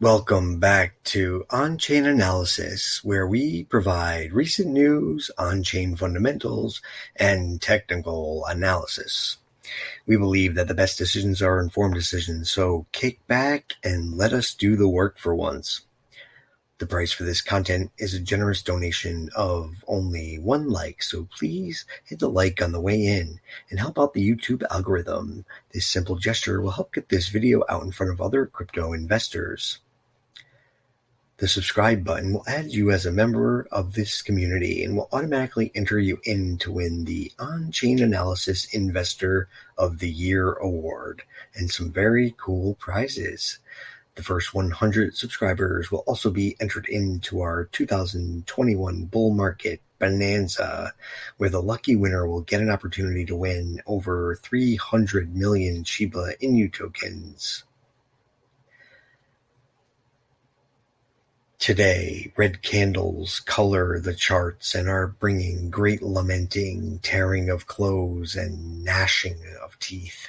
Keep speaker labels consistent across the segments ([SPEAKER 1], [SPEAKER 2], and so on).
[SPEAKER 1] Welcome back to OnChain-Analysis, where we provide recent news, on-chain fundamentals, and technical analysis. We believe that the best decisions are informed decisions, so kick back and let us do the work for once. The price for this content is a generous donation of only one like, so please hit the like on the way in and help out the YouTube algorithm. This simple gesture will help get this video out in front of other crypto investors. The subscribe button will add you as a member of this community and will automatically enter you in to win the On-Chain-Analysis Investor of the Year award and some very cool prizes. The first 100 subscribers will also be entered into our 2021 bull market bonanza, where the lucky winner will get an opportunity to win over 300 million Shiba Inu tokens. Today, red candles color the charts and are bringing great lamenting, tearing of clothes, and gnashing of teeth.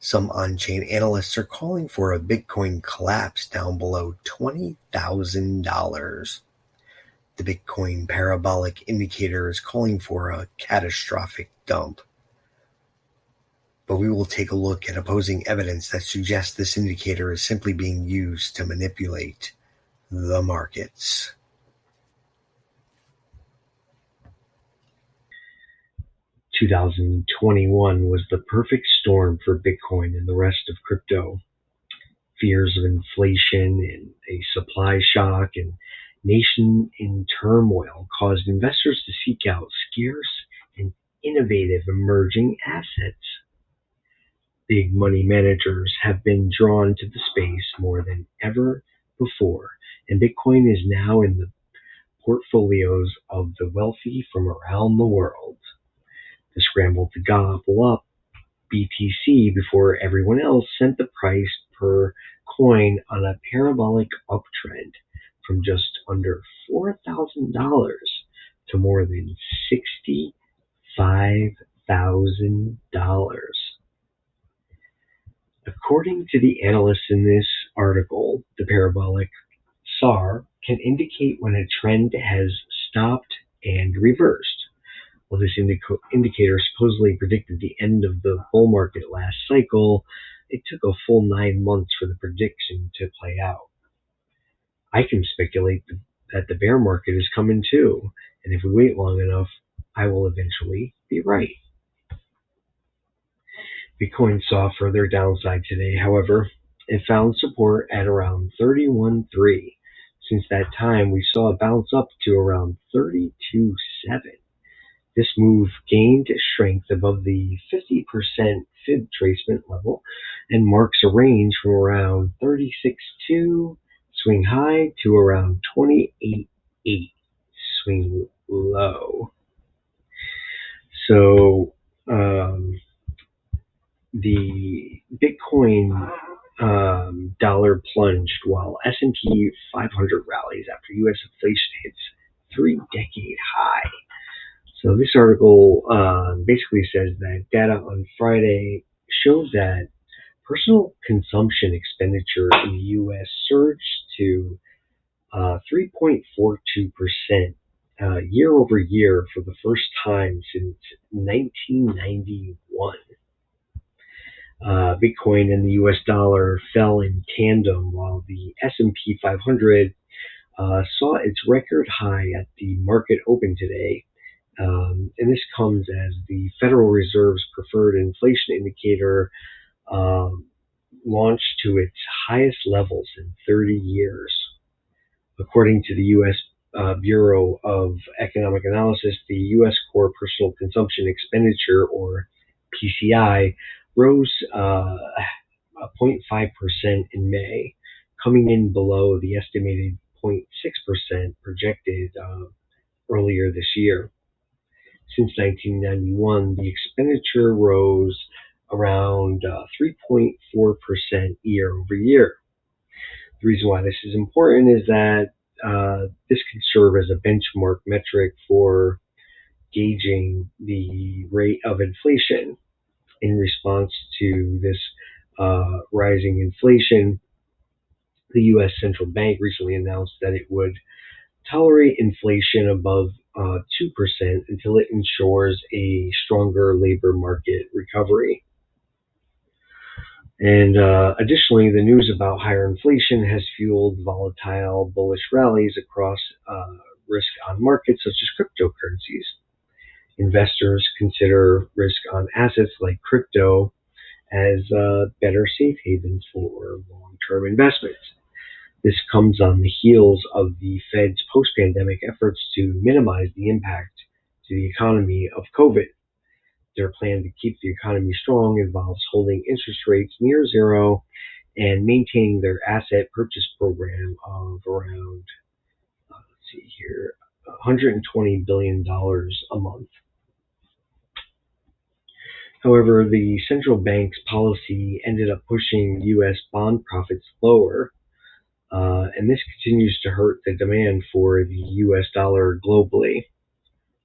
[SPEAKER 1] Some on-chain analysts are calling for a Bitcoin collapse down below $20,000. The Bitcoin Parabolic indicator is calling for a catastrophic dump. But we will take a look at opposing evidence that suggests this indicator is simply being used to manipulate the markets. "2021 was the perfect storm for Bitcoin and the rest of crypto. Fears of inflation and a supply shock and nation in turmoil caused investors to seek out scarce and innovative emerging assets. Big money managers have been drawn to the space more than ever before, and Bitcoin is now in the portfolios of the wealthy from around the world. The scramble to gobble up BTC before everyone else sent the price per coin on a parabolic uptrend from just under $4,000 to more than $65,000. According to the analysts in this article, the parabolic SAR can indicate when a trend has stopped and reversed. While this indicator supposedly predicted the end of the bull market last cycle, it took a full 9 months for the prediction to play out. I can speculate that the bear market is coming too, and if we wait long enough, I will eventually be right." Bitcoin saw further downside today, however. It found support at around 31.3. Since that time, we saw a bounce up to around 32.7. This move gained strength above the 50% fib tracement level and marks a range from around 36.2 swing high to around 28.8 swing low. So the Bitcoin dollar plunged while S&P 500 rallies after U.S. inflation hits 3-decade high. So this article basically says that data on Friday showed that personal consumption expenditure in the U.S. surged to 3.42% year over year for the first time since 1991. Bitcoin and the U.S. dollar fell in tandem while the S&P 500 saw its record high at the market open today. And this comes as the Federal Reserve's preferred inflation indicator launched to its highest levels in 30 years. According to the U.S. Bureau of Economic Analysis, the U.S. core personal consumption expenditure, or PCI, rose 0.5% in May, coming in below the estimated 0.6% projected earlier this year. Since 1991, the expenditure rose around 3.4% year over year. The reason why this is important is that this can serve as a benchmark metric for gauging the rate of inflation. In response to this rising inflation, The U.S. Central Bank recently announced that it would tolerate inflation above 2% until it ensures a stronger labor market recovery. And additionally, the news about higher inflation has fueled volatile bullish rallies across risk-on markets such as cryptocurrencies. Investors consider risk-on assets like crypto as better safe havens for long-term investments. This comes on the heels of the Fed's post-pandemic efforts to minimize the impact to the economy of COVID. Their plan to keep the economy strong involves holding interest rates near zero and maintaining their asset purchase program of around, $120 billion a month. However, the central bank's policy ended up pushing U.S. bond profits lower, and this continues to hurt the demand for the U.S. dollar globally.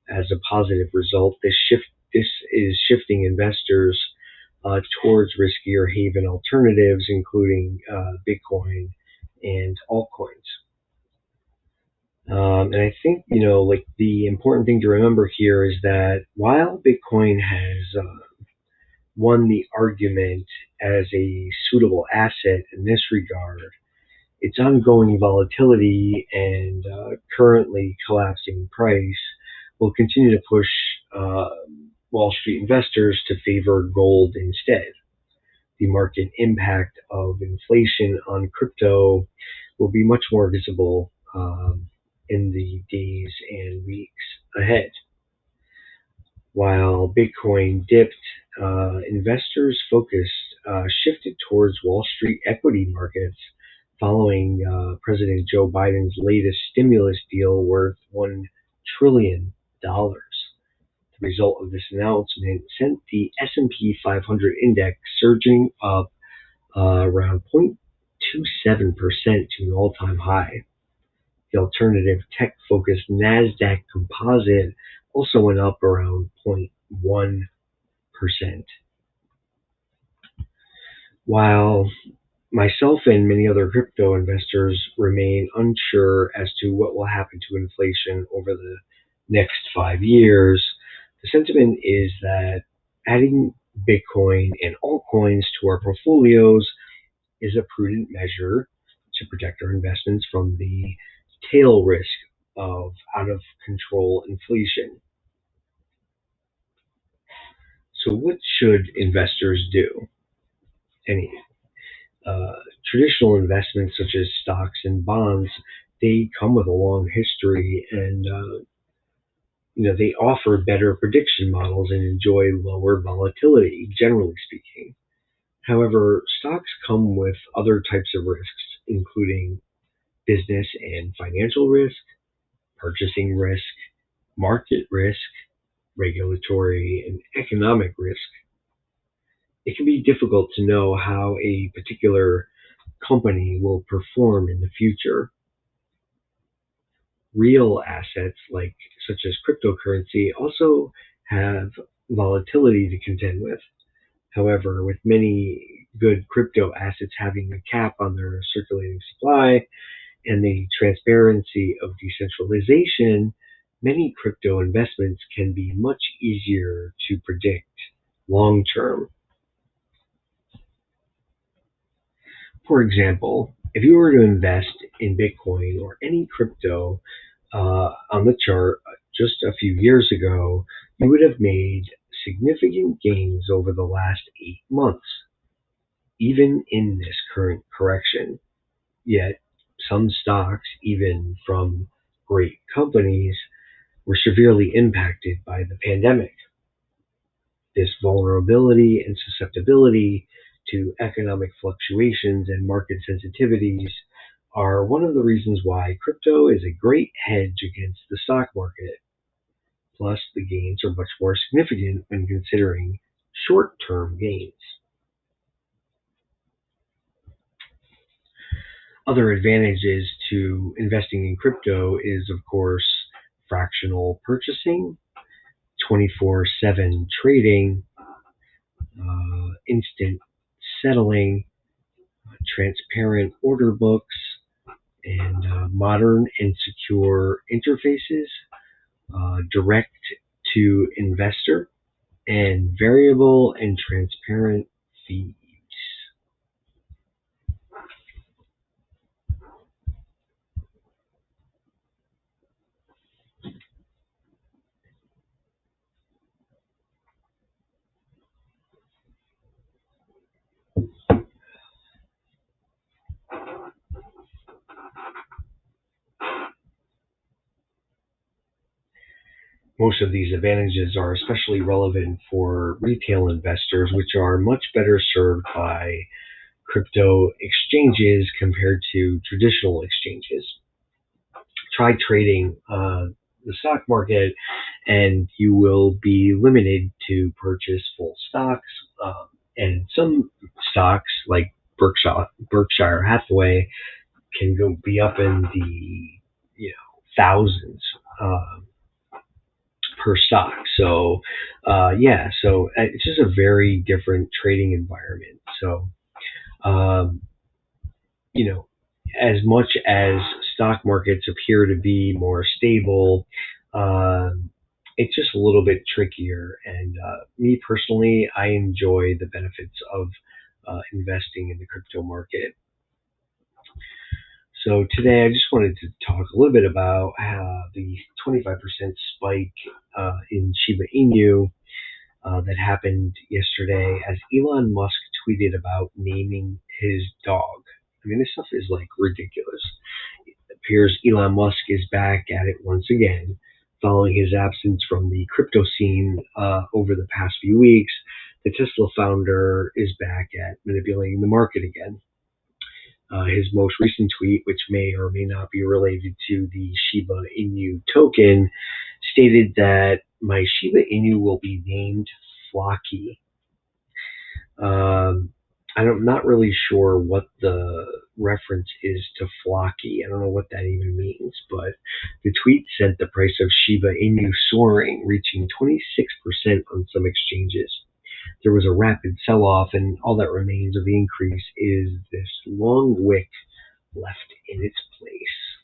[SPEAKER 1] As a positive result, this is shifting investors towards riskier haven alternatives, including Bitcoin and altcoins. And I think, the important thing to remember here is that while Bitcoin has won the argument as a suitable asset in this regard, its ongoing volatility and currently collapsing price will continue to push Wall Street investors to favor gold instead. The market impact of inflation on crypto will be much more visible in the days and weeks ahead. While Bitcoin dipped, investors' focus shifted towards Wall Street equity markets following President Joe Biden's latest stimulus deal worth $1 trillion. The result of this announcement sent the S&P 500 index surging up around 0.27% to an all-time high. The alternative tech-focused NASDAQ composite also went up around 0.1%. While myself and many other crypto investors remain unsure as to what will happen to inflation over the next 5 years, the sentiment is that adding Bitcoin and altcoins to our portfolios is a prudent measure to protect our investments from the tail risk of out-of-control inflation. So what should investors do? Traditional investments such as stocks and bonds, they come with a long history, and they offer better prediction models and enjoy lower volatility, generally speaking. However, stocks come with other types of risks, including business and financial risk, purchasing risk, market risk, regulatory and economic risk. It can be difficult to know how a particular company will perform in the future. Real assets such as cryptocurrency also have volatility to contend with. However, with many good crypto assets having a cap on their circulating supply and the transparency of decentralization, many crypto investments can be much easier to predict long term. For example, if you were to invest in Bitcoin or any crypto on the chart just a few years ago, you would have made significant gains over the last 8 months, even in this current correction. Yet, some stocks, even from great companies, were severely impacted by the pandemic. This vulnerability and susceptibility to economic fluctuations and market sensitivities are one of the reasons why crypto is a great hedge against the stock market. Plus, the gains are much more significant when considering short-term gains. Other advantages to investing in crypto is, of course, fractional purchasing, 24/7 trading, instant settling, transparent order books, and modern and secure interfaces, direct to investor, and variable and transparent fees. Most of these advantages are especially relevant for retail investors, which are much better served by crypto exchanges compared to traditional exchanges. Try trading the stock market, and you will be limited to purchase full stocks. And some stocks, like Berkshire Hathaway, can be up in the thousands per stock. So so it's just a very different trading environment. So as much as stock markets appear to be more stable, it's just a little bit trickier. And me personally, I enjoy the benefits of investing in the crypto market. So today I just wanted to talk a little bit about the 25% spike in Shiba Inu that happened yesterday as Elon Musk tweeted about naming his dog. I mean, this stuff is like ridiculous. It appears Elon Musk is back at it once again, following his absence from the crypto scene over the past few weeks. The Tesla founder is back at manipulating the market again. His most recent tweet, which may or may not be related to the Shiba Inu token, stated that my Shiba Inu will be named Flocky. I'm not really sure what the reference is to Flocky. I don't know what that even means, but the tweet sent the price of Shiba Inu soaring, reaching 26% on some exchanges. There was a rapid sell-off, and all that remains of the increase is this long wick left in its place.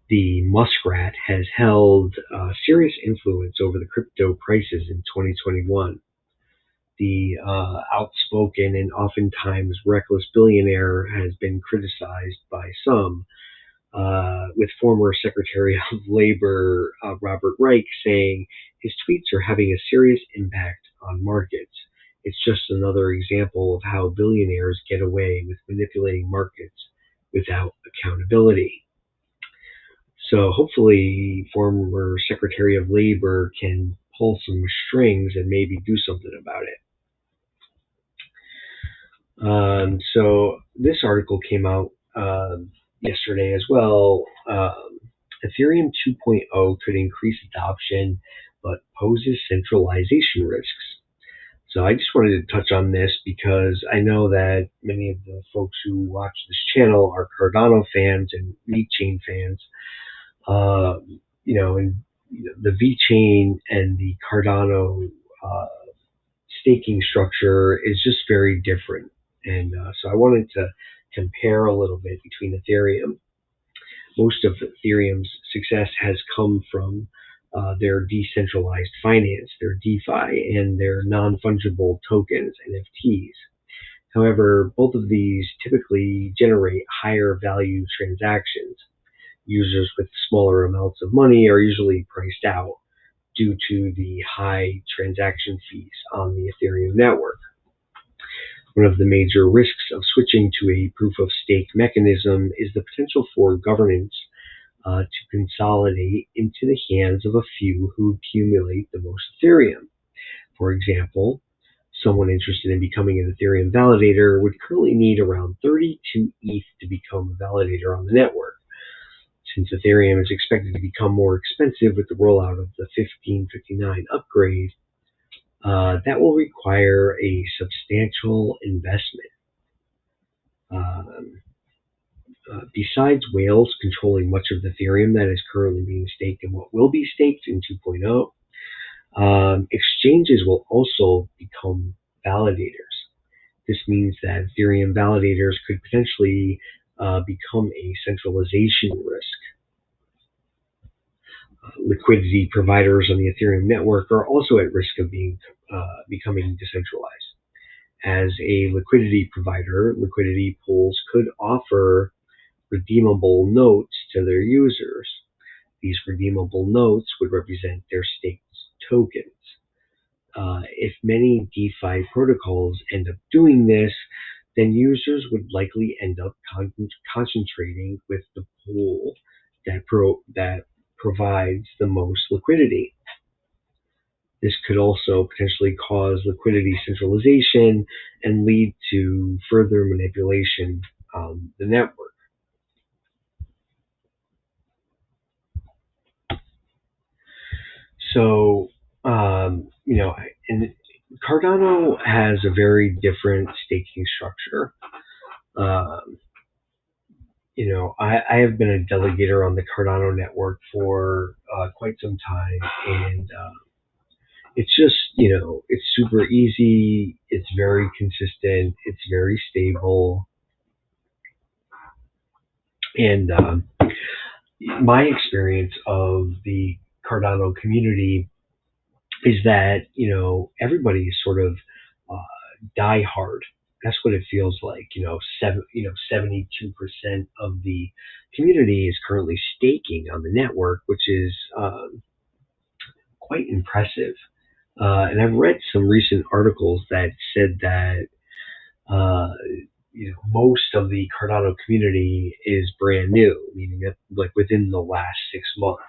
[SPEAKER 1] The muskrat has held serious influence over the crypto prices in 2021. The outspoken and oftentimes reckless billionaire has been criticized by some, with former Secretary of Labor Robert Reich saying his tweets are having a serious impact on markets. It's just another example of how billionaires get away with manipulating markets without accountability. So hopefully former Secretary of Labor can pull some strings and maybe do something about it. So this article came out yesterday as well. Ethereum 2.0 could increase adoption, but poses centralization risks. So I just wanted to touch on this because I know that many of the folks who watch this channel are Cardano fans and Vechain fans. The Vechain and the Cardano staking structure is just very different. And so I wanted to compare a little bit between Ethereum. Most of Ethereum's success has come from their decentralized finance, their DeFi, and their non-fungible tokens, NFTs. However, both of these typically generate higher value transactions. Users with smaller amounts of money are usually priced out due to the high transaction fees on the Ethereum network. One of the major risks of switching to a proof-of-stake mechanism is the potential for governance to consolidate into the hands of a few who accumulate the most Ethereum. For example, someone interested in becoming an Ethereum validator would currently need around 32 ETH to become a validator on the network. Since Ethereum is expected to become more expensive with the rollout of the 1559 upgrade, that will require a substantial investment. Besides whales controlling much of the Ethereum that is currently being staked and what will be staked in 2.0, exchanges will also become validators. This means that Ethereum validators could potentially become a centralization risk. Liquidity providers on the Ethereum network are also at risk of becoming decentralized. As a liquidity provider, liquidity pools could offer redeemable notes to their users. These redeemable notes would represent their staked tokens. If many DeFi protocols end up doing this, then users would likely end up concentrating with the pool that provides the most liquidity. This could also potentially cause liquidity centralization and lead to further manipulation on the network. So, and Cardano has a very different staking structure. I have been a delegator on the Cardano network for quite some time, and it's just, it's super easy, it's very consistent, it's very stable, and my experience of the Cardano community is that, everybody is sort of die hard. That's what it feels like. 72% of the community is currently staking on the network, which is quite impressive. And I've read some recent articles that said that most of the Cardano community is brand new, meaning that like within the last 6 months.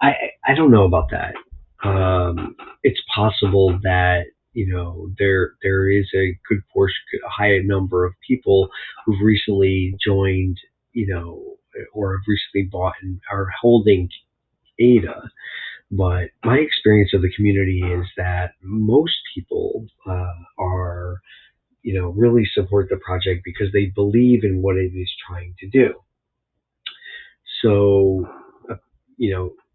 [SPEAKER 1] I don't know about that. It's possible that there is a good portion, a high number of people who've recently joined, or have recently bought and are holding ADA. But my experience of the community is that most people are, really support the project because they believe in what it is trying to do. So,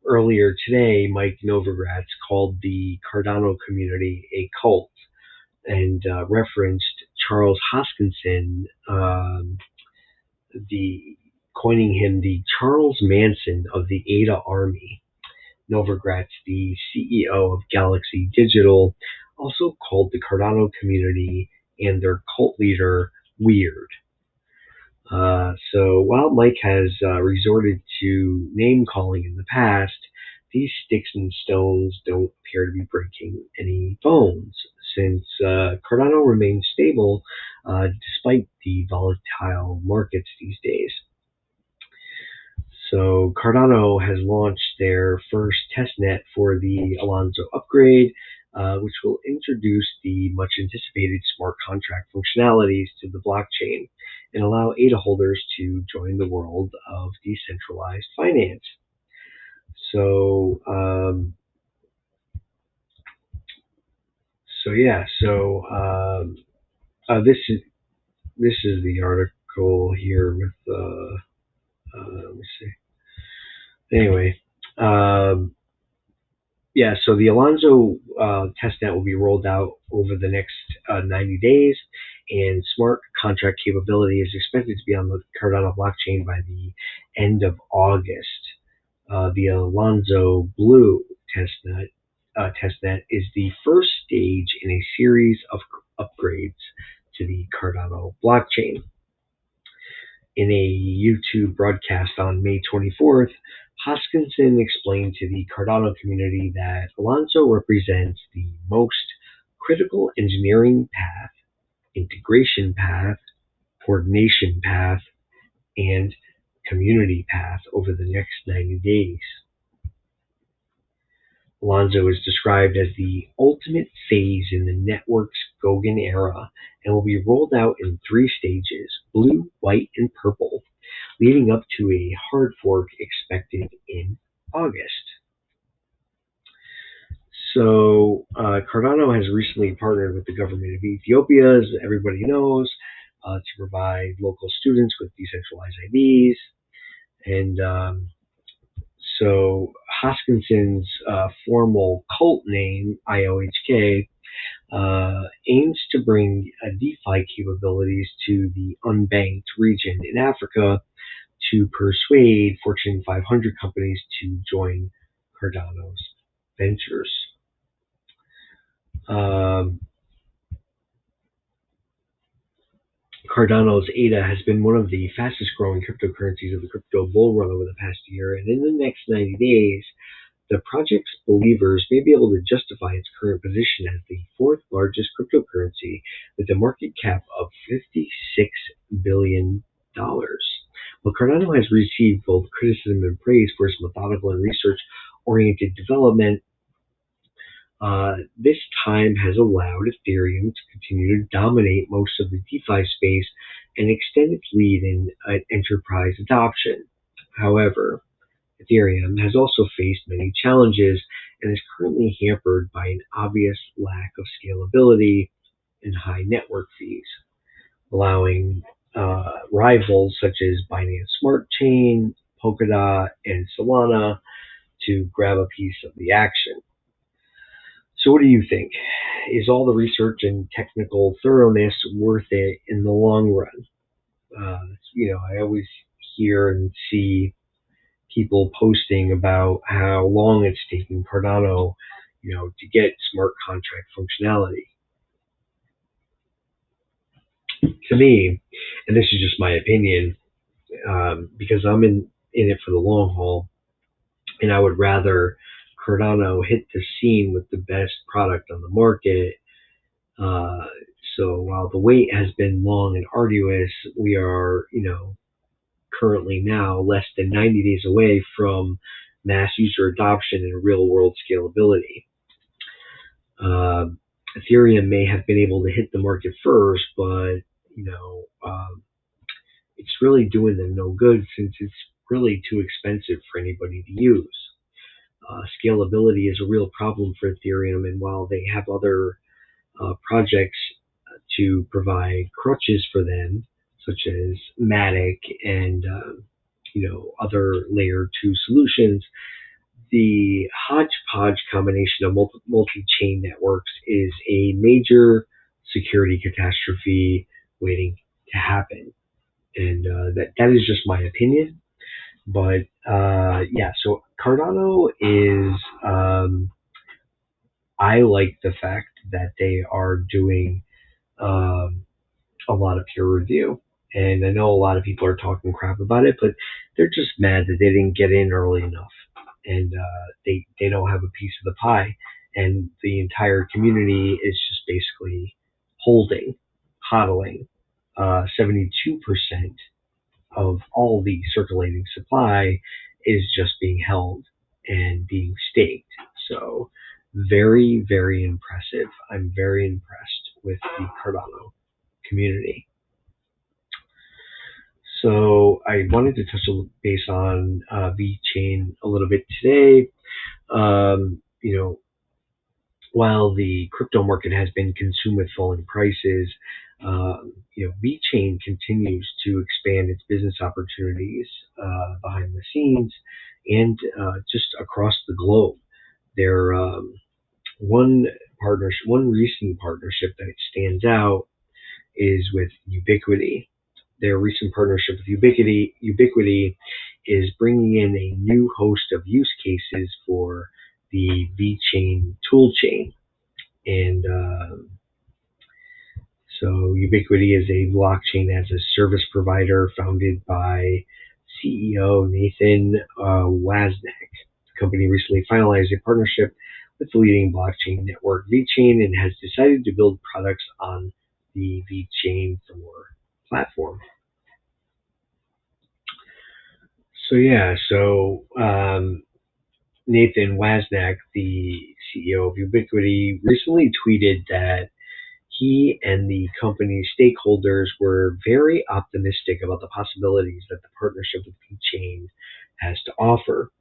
[SPEAKER 1] earlier today, Mike Novagratz called the Cardano community a cult and referenced Charles Hoskinson, coining him the Charles Manson of the ADA army. Novagratz, the CEO of Galaxy Digital, also called the Cardano community and their cult leader weird. So while Mike has resorted to name calling in the past, these sticks and stones don't appear to be breaking any bones, since Cardano remains stable despite the volatile markets these days. So Cardano has launched their first testnet for the Alonzo upgrade, which will introduce the much anticipated smart contract functionalities to the blockchain and allow ADA holders to join the world of decentralized finance. So, this is the article here with let me see. Anyway, so the Alonzo testnet will be rolled out over the next 90 days, and smart contract capability is expected to be on the Cardano blockchain by the end of August. The Alonzo Blue testnet is the first stage in a series of upgrades to the Cardano blockchain. In a YouTube broadcast on May 24th, Hoskinson explained to the Cardano community that Alonzo represents the most critical engineering path, integration path, coordination path, and community path over the next 90 days. Alonzo is described as the ultimate phase in the network's Goguen era and will be rolled out in 3 stages, blue, white, and purple, leading up to a hard fork expected in August. So Cardano has recently partnered with the government of Ethiopia, as everybody knows, to provide local students with decentralized IDs. And so Hoskinson's formal cult name, IOHK, aims to bring DeFi capabilities to the unbanked region in Africa to persuade Fortune 500 companies to join Cardano's ventures. Cardano's ADA has been one of the fastest growing cryptocurrencies of the crypto bull run over the past year, and in the next 90 days, the project's believers may be able to justify its current position as the fourth largest cryptocurrency with a market cap of $56 billion. While Cardano has received both criticism and praise for its methodical and research-oriented development, this time has allowed Ethereum to continue to dominate most of the DeFi space and extend its lead in enterprise adoption. However, Ethereum has also faced many challenges and is currently hampered by an obvious lack of scalability and high network fees, allowing rivals such as Binance Smart Chain, Polkadot, and Solana to grab a piece of the action. So what do you think? Is all the research and technical thoroughness worth it in the long run? I always hear and see people posting about how long it's taking Cardano, to get smart contract functionality. To me, and this is just my opinion, because I'm in it for the long haul, and I would rather Cardano hit the scene with the best product on the market. So while the wait has been long and arduous, we are, currently now less than 90 days away from mass user adoption and real world scalability. Ethereum may have been able to hit the market first, but it's really doing them no good since it's really too expensive for anybody to use. Scalability is a real problem for Ethereum, and while they have other projects to provide crutches for them, such as Matic and other layer 2 solutions, the hodgepodge combination of multi-chain networks is a major security catastrophe waiting to happen. And that is just my opinion. But so Cardano is, I like the fact that they are doing a lot of peer review. And I know a lot of people are talking crap about it, but they're just mad that they didn't get in early enough. And they don't have a piece of the pie. And the entire community is just basically hodling. 72% of all the circulating supply is just being held and being staked. So very, very impressive. I'm very impressed with the Cardano community. So I wanted to touch base on Vechain a little bit today. While the crypto market has been consumed with falling prices, Vechain continues to expand its business opportunities behind the scenes and just across the globe. Their one recent partnership that stands out is with Ubiquity. Their recent partnership with Ubiquity is bringing in a new host of use cases for the Vechain toolchain. And so Ubiquity is a blockchain as a service provider founded by CEO Nathan Wasniak. The company recently finalized a partnership with the leading blockchain network Vechain and has decided to build products on the Vechain platform. So Nathan Wasniak, the CEO of Ubiquity, recently tweeted that he and the company's stakeholders were very optimistic about the possibilities that the partnership with Vechain has to offer.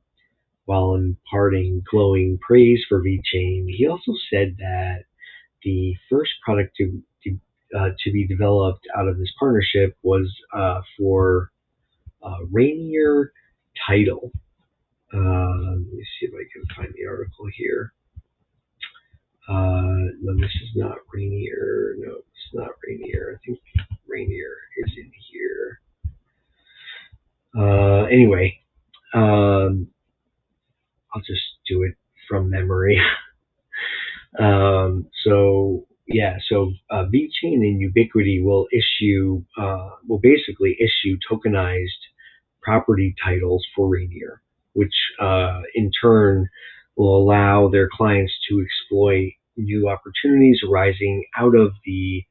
[SPEAKER 1] While imparting glowing praise for Vechain, he also said that the first product to be developed out of this partnership was for Rainier Title. Let me see if I can find the article here. No, this is not Rainier. No, it's not Rainier. I think Rainier is in here. Anyway, I'll just do it from memory. So Vechain and Ubiquity will basically issue tokenized property titles for Rainier, which in turn will allow their clients to exploit new opportunities arising out of the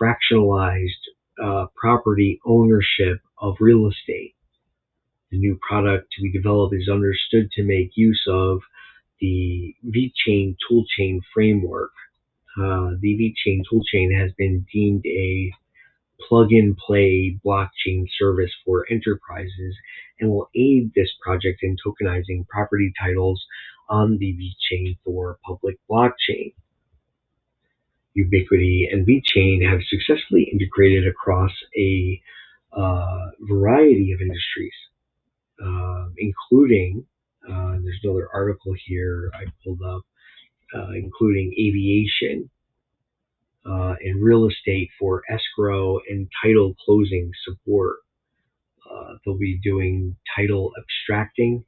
[SPEAKER 1] fractionalized property ownership of real estate. The new product to be developed is understood to make use of the Vechain toolchain framework. The Vechain toolchain has been deemed a plug-and-play blockchain service for enterprises and will aid this project in tokenizing property titles on the Vechain Thor public blockchain. Ubiquity and Vechain have successfully integrated across a variety of industries, including, there's another article here I pulled up, including aviation and real estate for escrow and title closing support. They'll be doing title abstracting,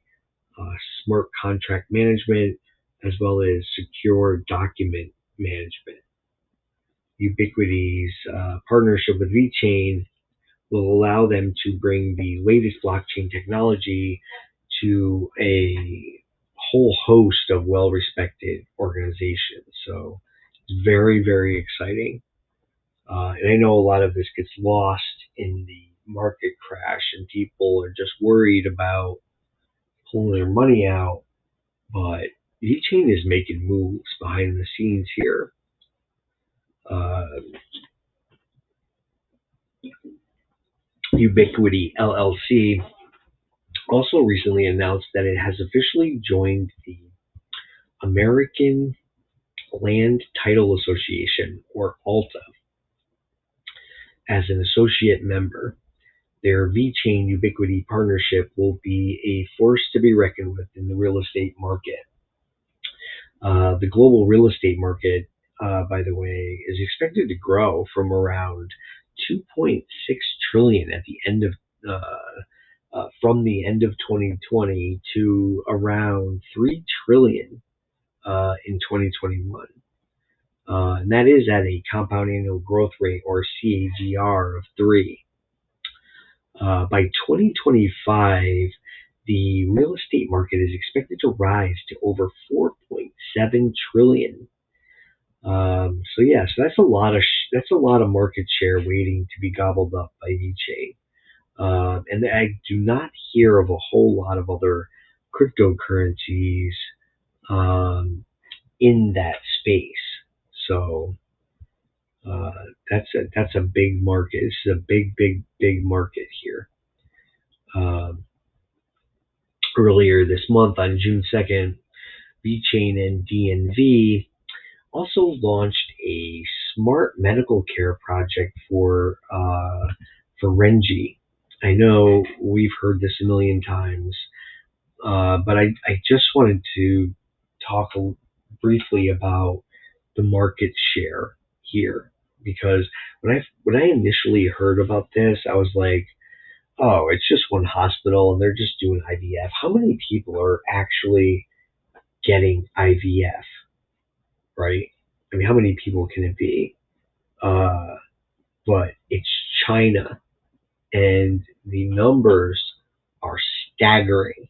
[SPEAKER 1] smart contract management, as well as secure document management. Ubiquity's partnership with Vechain will allow them to bring the latest blockchain technology to a whole host of well-respected organizations. So it's very, very exciting. And I know a lot of this gets lost in the market crash and people are just worried about pulling their money out, but Vechain is making moves behind the scenes here. Ubiquity LLC also recently announced that it has officially joined the American Land Title Association, or ALTA, as an associate member. Their Vechain Ubiquity partnership will be a force to be reckoned with in the real estate market. The global real estate market, by the way, is expected to grow from around 2.6 trillion at the end of from the end of 2020 to around 3 trillion in 2021. And that is at a compound annual growth rate, or CAGR, of 3. By 2025, the real estate market is expected to rise to over 4.7 trillion. So that's a lot of market share waiting to be gobbled up by Vechain. And I do not hear of a whole lot of other cryptocurrencies in that space. So that's a big market. This is a big market here. Earlier this month, on June 2nd, Vechain and DNV also launched a smart medical care project for Renji. I know we've heard this a million times, but I just wanted to talk briefly about the market share here, because when I initially heard about this, I was like, oh, it's just one hospital and they're just doing IVF. How many people are actually getting IVF, right? I mean, how many people can it be? But it's China, and the numbers are staggering.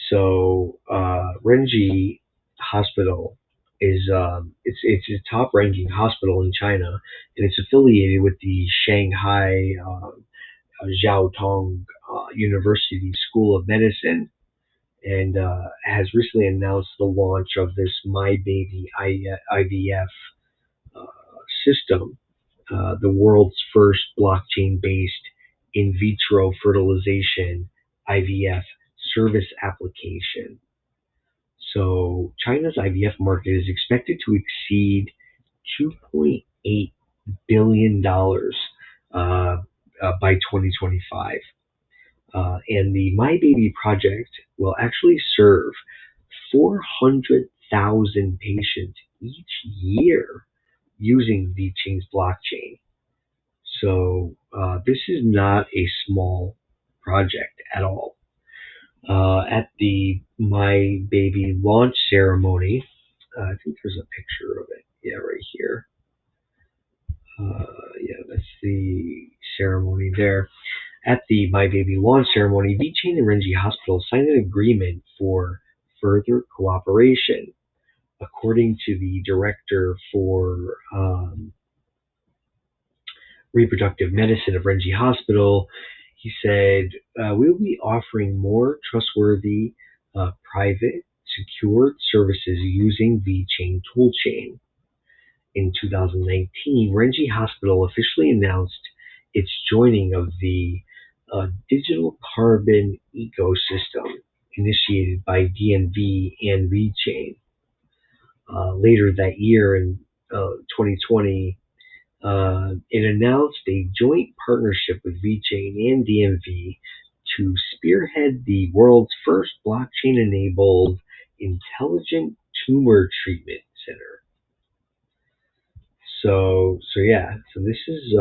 [SPEAKER 1] So Renji Hospital is it's a top-ranking hospital in China, and it's affiliated with the Shanghai Jiao Tong University School of Medicine, and has recently announced the launch of this My Baby IVF system, the world's first blockchain-based in vitro fertilization IVF service application. So China's IVF market is expected to exceed $2.8 billion by 2025. And the My Baby project will actually serve 100,000 patients each year using Vechain's blockchain. So this is not a small project at all. At the My Baby launch ceremony, I think there's a picture of it. Yeah, right here. Yeah, that's the ceremony there. At the My Baby launch ceremony, Vechain and Renji Hospital signed an agreement for further cooperation. According to the director for reproductive medicine of Renji Hospital, he said, we will be offering more trustworthy, private, secured services using Vechain toolchain. In 2019, Renji Hospital officially announced its joining of the digital carbon ecosystem initiated by DNV and Vechain. Later that year in 2020, it announced a joint partnership with Vechain and DNV to spearhead the world's first blockchain-enabled intelligent tumor treatment center. So this is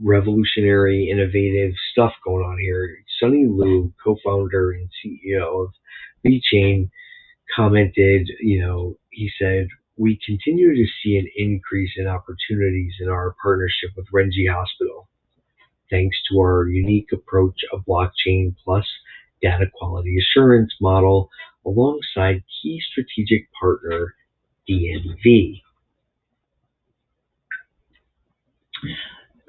[SPEAKER 1] revolutionary, innovative stuff going on here. Sunny Liu, co-founder and CEO of Vechain, commented, he said, we continue to see an increase in opportunities in our partnership with Renji Hospital, thanks to our unique approach of blockchain plus data quality assurance model alongside key strategic partner DNV.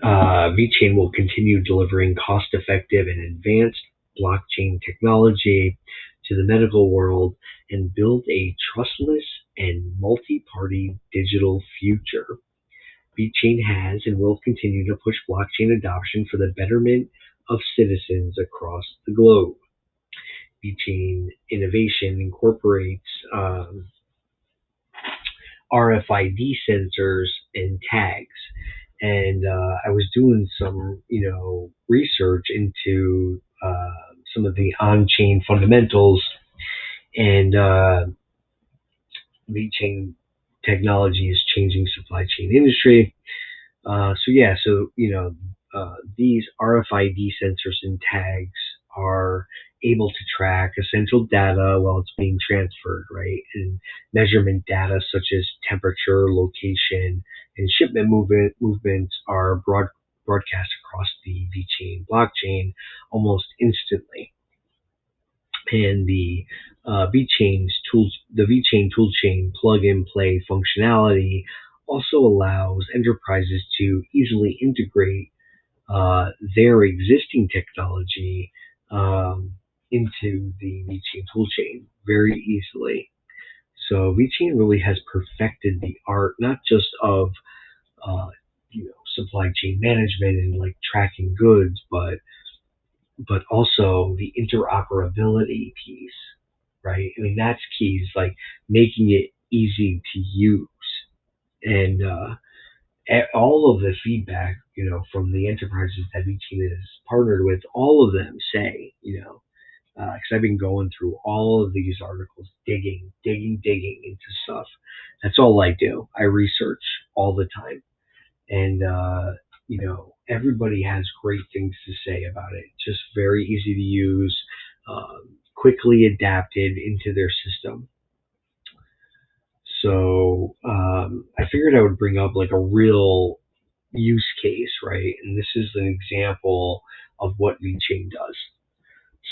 [SPEAKER 1] Vechain will continue delivering cost-effective and advanced blockchain technology to the medical world and build a trustless and multi-party digital future. Vechain has and will continue to push blockchain adoption for the betterment of citizens across the globe. Vechain innovation incorporates RFID sensors and tags. And I was doing some, research into some of the on-chain fundamentals, and Vechain technology is changing supply chain industry. These RFID sensors and tags are able to track essential data while it's being transferred, right? And measurement data such as temperature, location, and shipment movements are broadcast across the Vechain blockchain almost instantly. And the Vechain toolchain plug-and-play functionality also allows enterprises to easily integrate their existing technology into the Vechain toolchain very easily. So Vechain really has perfected the art not just of supply chain management and like tracking goods, but also the interoperability piece, right? I mean, that's key, is like making it easy to use. And all of the feedback, from the enterprises that Vechain is partnered with, all of them say, because I've been going through all of these articles, digging into stuff. That's all I do. I research all the time. And, everybody has great things to say about it. Just very easy to use, quickly adapted into their system. So I figured I would bring up like a real use case, right? And this is an example of what Vechain does.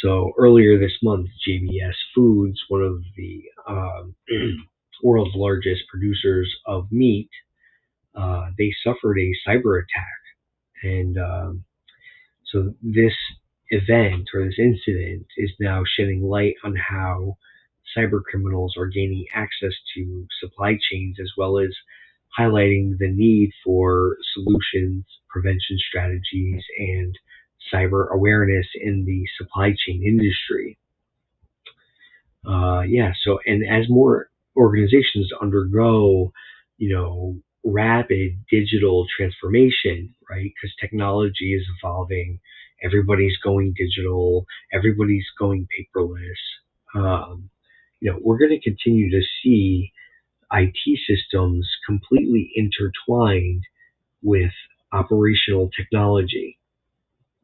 [SPEAKER 1] So earlier this month, JBS Foods, one of the world's largest producers of meat, they suffered a cyber attack. And so this event or this incident is now shedding light on how cyber criminals are gaining access to supply chains, as well as highlighting the need for solutions, prevention strategies, and cyber awareness in the supply chain industry. And as more organizations undergo, rapid digital transformation, right? Because technology is evolving, everybody's going digital, everybody's going paperless. we're going to continue to see IT systems completely intertwined with operational technology.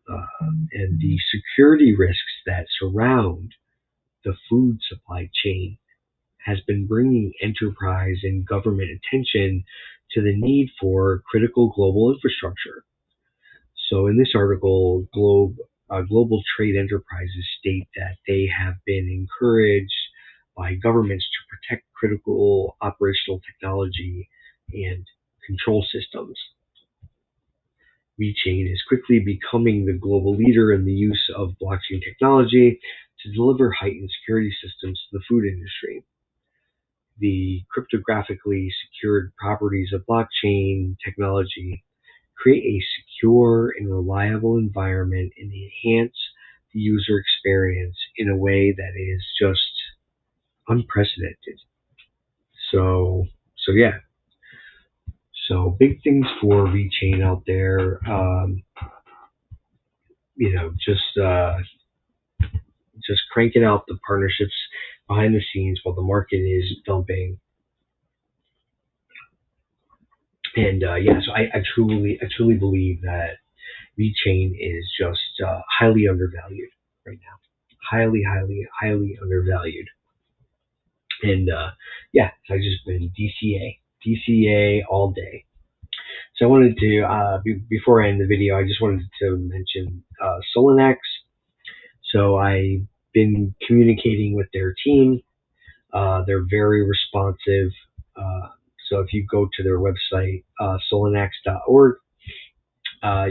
[SPEAKER 1] And the security risks that surround the food supply chain has been bringing enterprise and government attention to the need for critical global infrastructure. So in this article, global trade enterprises state that they have been encouraged by governments to protect critical operational technology and control systems. Vechain is quickly becoming the global leader in the use of blockchain technology to deliver heightened security systems to the food industry. The cryptographically secured properties of blockchain technology create a secure and reliable environment and enhance the user experience in a way that is just unprecedented. So yeah. So big things for Vechain out there. Just cranking out the partnerships behind the scenes while the market is dumping. And so I truly believe that Vechain is just highly undervalued right now. Highly undervalued. And so I've just been DCA all day. So I wanted to, before I end the video, I just wanted to mention Solanax. So I've been communicating with their team. They're very responsive. So if you go to their website, solanax.org,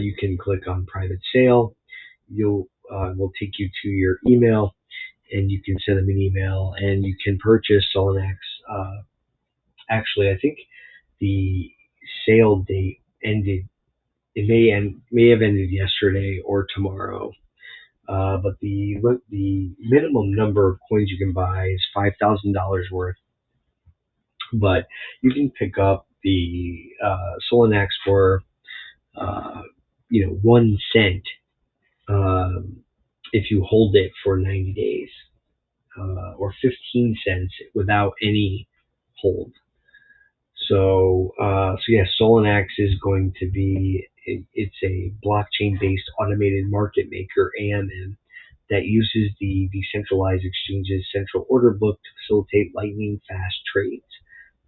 [SPEAKER 1] you can click on Private Sale. Will take you to your email, and you can send them an email, and you can purchase Solanax. Actually, I think the sale date ended. It may have ended yesterday or tomorrow. But the minimum number of coins you can buy is $5,000 worth. But you can pick up the Solanax for 1 cent if you hold it for 90 days, or 15 cents without any hold. So Solanax is going to be, it's a blockchain-based automated market maker, AMM, that uses the decentralized exchange's central order book to facilitate lightning-fast trades,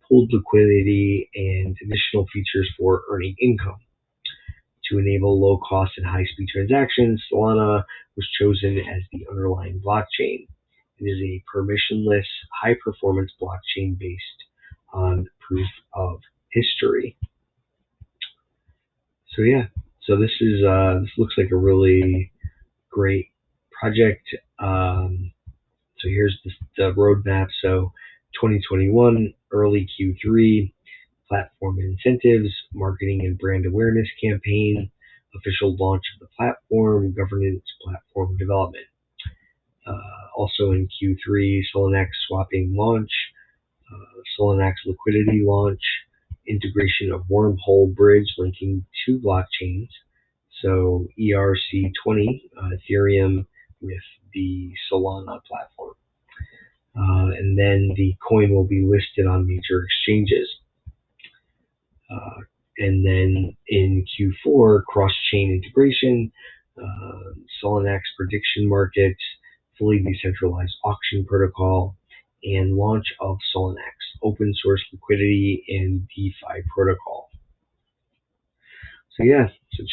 [SPEAKER 1] pooled liquidity, and additional features for earning income. To enable low-cost and high-speed transactions, Solana was chosen as the underlying blockchain. It is a permissionless, high-performance blockchain based on proof of history. So this looks like a really great project. So here's the roadmap. So 2021 early Q3, platform incentives, marketing and brand awareness campaign, official launch of the platform, governance, platform development. Also in Q3, Solanax swapping launch, Solanax liquidity launch, integration of wormhole bridge linking two blockchains, so ERC20 Ethereum with the Solana platform. And then the coin will be listed on major exchanges. And then in Q4, cross-chain integration, Solanax prediction markets, fully decentralized auction protocol, and launch of Solanax, open source liquidity and DeFi protocol. So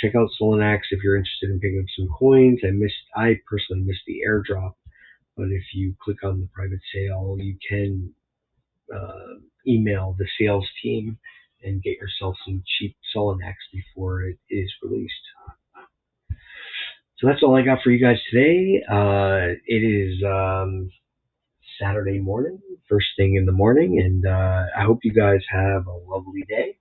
[SPEAKER 1] check out Solanax if you're interested in picking up some coins. I personally missed the airdrop, but if you click on the private sale, you can email the sales team and get yourself some cheap Solanax before it is released. So that's all I got for you guys today. It is Saturday morning, first thing in the morning, and I hope you guys have a lovely day.